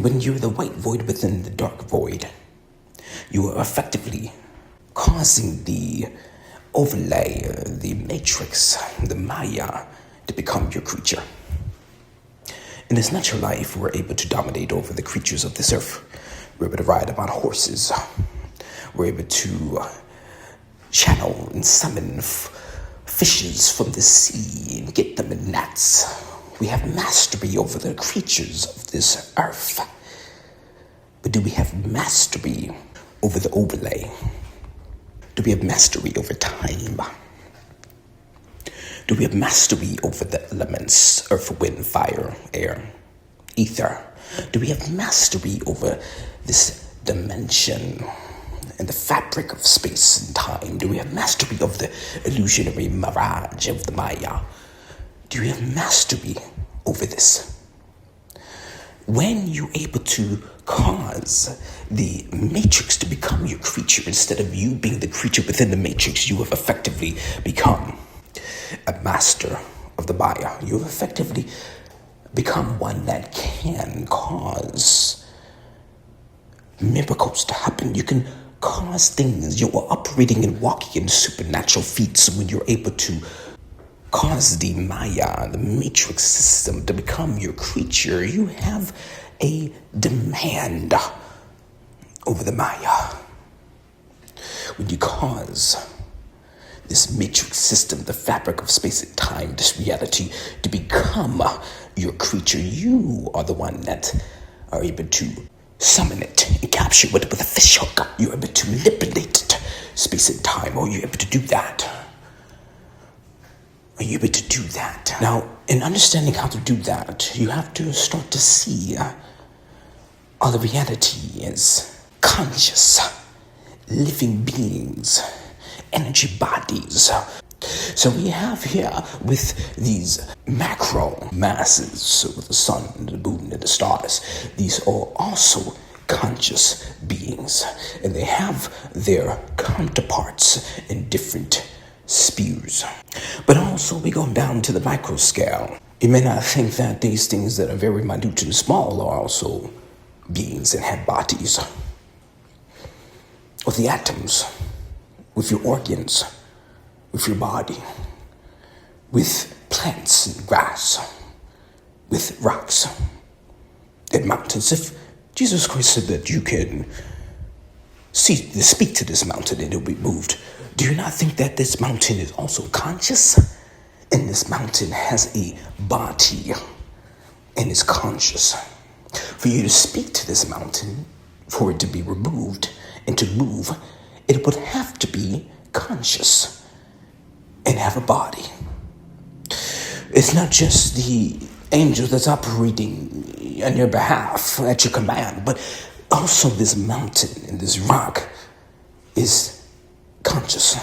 When you're the white void within the dark void, you are effectively causing the overlay, the matrix, the Maya, to become your creature. In this natural life, we're able to dominate over the creatures of this earth. We're able to ride them on horses. We're able to channel and summon fishes from the sea and get them in nets. We have mastery over the creatures of this earth. But do we have mastery over the overlay? Do we have mastery over time? Do we have mastery over the elements, earth, wind, fire, air, ether? Do we have mastery over this dimension and the fabric of space and time? Do we have mastery of the illusionary mirage of the Maya? Do you have mastery over this? When you're able to cause the matrix to become your creature instead of you being the creature within the matrix, you have effectively become a master of the Maya. You have effectively become one that can cause miracles to happen. You can cause things. You are operating and walking in supernatural feats when you're able to cause the Maya, the matrix system, to become your creature. You have a demand over the Maya. When you cause this matrix system, the fabric of space and time, this reality, to become your creature, you are the one that are able to summon it and capture it with a fish hook. You're able to manipulate it, space and time. Are you able to do that? Are you able to do that? Now, in understanding how to do that, you have to start to see all the reality is conscious, living beings, energy bodies. So we have here with these macro masses, with the sun, the moon, and the stars, these are also conscious beings, and they have their counterparts in different spheres. But also we go down to the micro scale. You may not think that these things that are very minute and small are also beings and have bodies. Or the atoms, with your organs, with your body, with plants and grass, with rocks and mountains. If Jesus Christ said that you can speak to this mountain and it will be moved, do you not think that this mountain is also conscious? And this mountain has a body and is conscious. For you to speak to this mountain, for it to be removed and to move, it would have to be conscious and have a body. It's not just the angel that's operating on your behalf at your command, but also this mountain and this rock is conscious.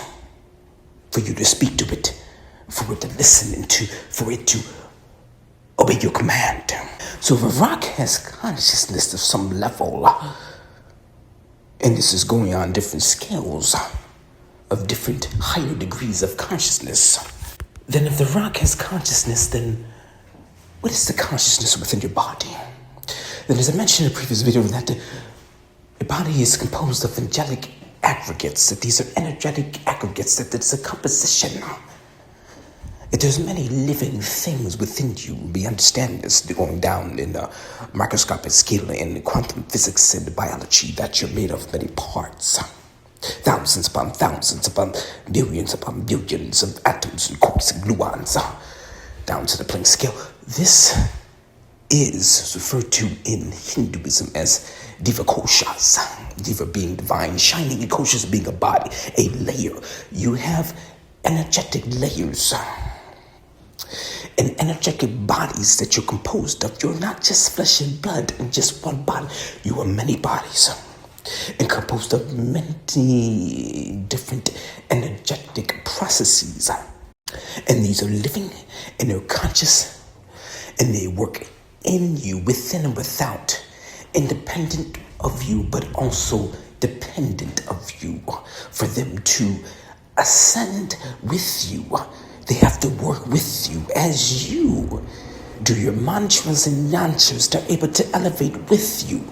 For you to speak to it, for it to listen and for it to obey your command. So if a rock has consciousness of some level, and this is going on different scales of different higher degrees of consciousness, then if the rock has consciousness, then what is the consciousness within your body? Then as I mentioned in the previous video, that the body is composed of angelic aggregates, that these are energetic aggregates, that it's a composition. That there's many living things within you. We understand this going down in the microscopic scale in quantum physics and biology, that you're made of many parts. Thousands upon billions of atoms and quarks and gluons, down to the Planck scale. This is referred to in Hinduism as DEVAKOSHAS. Deva being divine, shining, and koshas being a body, a layer. You have energetic layers and energetic bodies that you're composed of. You're not just flesh and blood and just one body. You are many bodies and composed of many different energetic processes. And these are living and they're conscious and they work in you, within and without, independent of you, but also dependent of you. For them to ascend with you, they have to work with you as you do your mantras and yantras. They're able to elevate with you,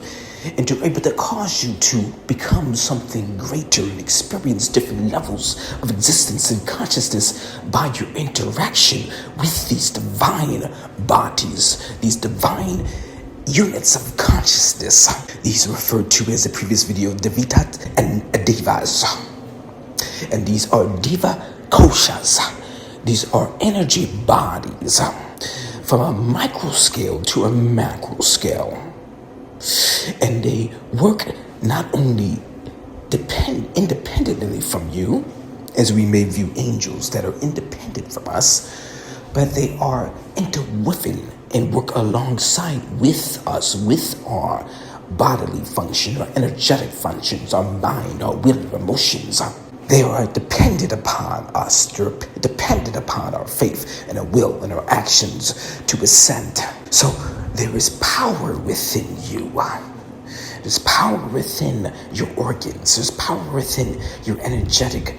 and they're able to cause you to become something greater and experience different levels of existence and consciousness by your interaction with these divine bodies, these divine units of consciousness. These are referred to as the previous video, Devitat and Devas. And these are DEVAKOSHAS. These are energy bodies from a micro scale to a macro scale. And they work not only independently from you, as we may view angels that are independent from us, but they are interwoven and work alongside with us, with our bodily function, our energetic functions, our mind, our will, our emotions. They are dependent upon us. They're dependent upon our faith and our will and our actions to ascend. So there is power within you. There's power within your organs. There's power within your energetic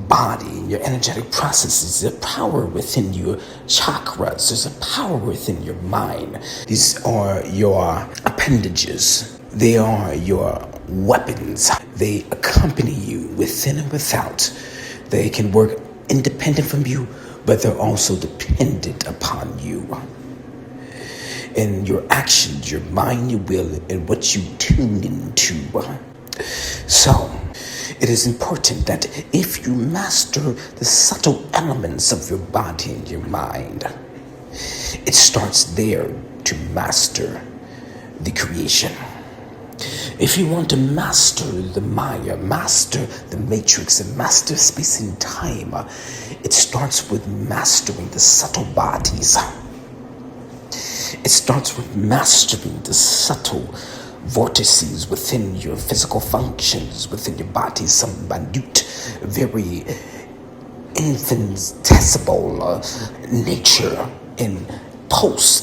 body, your energetic processes. There's power within your chakras. There's a power within your mind. These are your appendages. They are your weapons. They accompany you within and without. They can work independent from you, but they're also dependent upon you. In your actions, your mind, your will, and what you tune into. So, it is important that if you master the subtle elements of your body and your mind, it starts there to master the creation. If you want to master the Maya, master the matrix, and master space and time, it starts with mastering the subtle bodies. It starts with mastering the subtle vortices within your physical functions, within your body, some minute, very infinitesimal nature and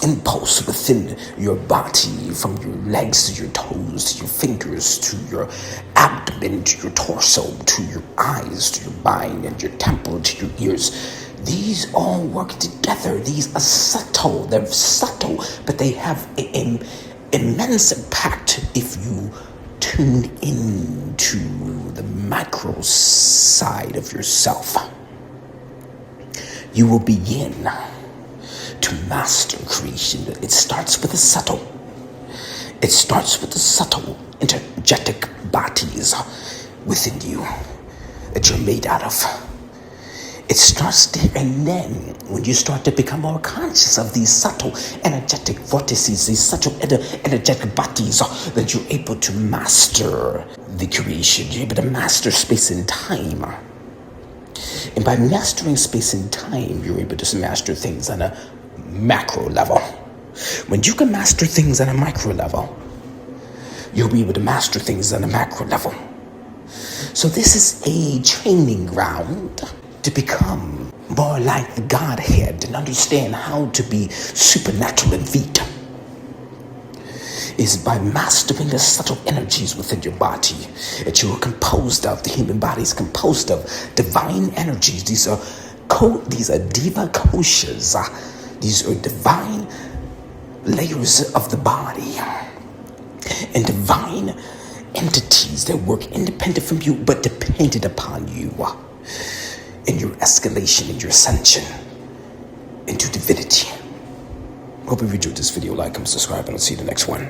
impulse within your body, from your legs to your toes, to your fingers, to your abdomen, to your torso, to your eyes, to your mind, and your temple, to your ears. These all work together. These are subtle. They're subtle, but they have an immense impact if you tune into the macro side of yourself. You will begin to master creation. It starts with the subtle. It starts with the subtle, energetic bodies within you that you're made out of. It starts there, and then when you start to become more conscious of these subtle energetic vortices, these subtle energetic bodies, that you're able to master the creation. You're able to master space and time. And by mastering space and time, you're able to master things on a macro level. When you can master things on a micro level, you'll be able to master things on a macro level. So this is a training ground to become more like the Godhead and understand how to be supernatural and vita. Is by mastering the subtle energies within your body that you are composed of. The human body is composed of divine energies. These are DEVAKOSHAS. These are divine layers of the body and divine entities that work independent from you but dependent upon you in your escalation, in your ascension into divinity. Hope you enjoyed this video. Like, comment, subscribe, and I'll see you in the next one.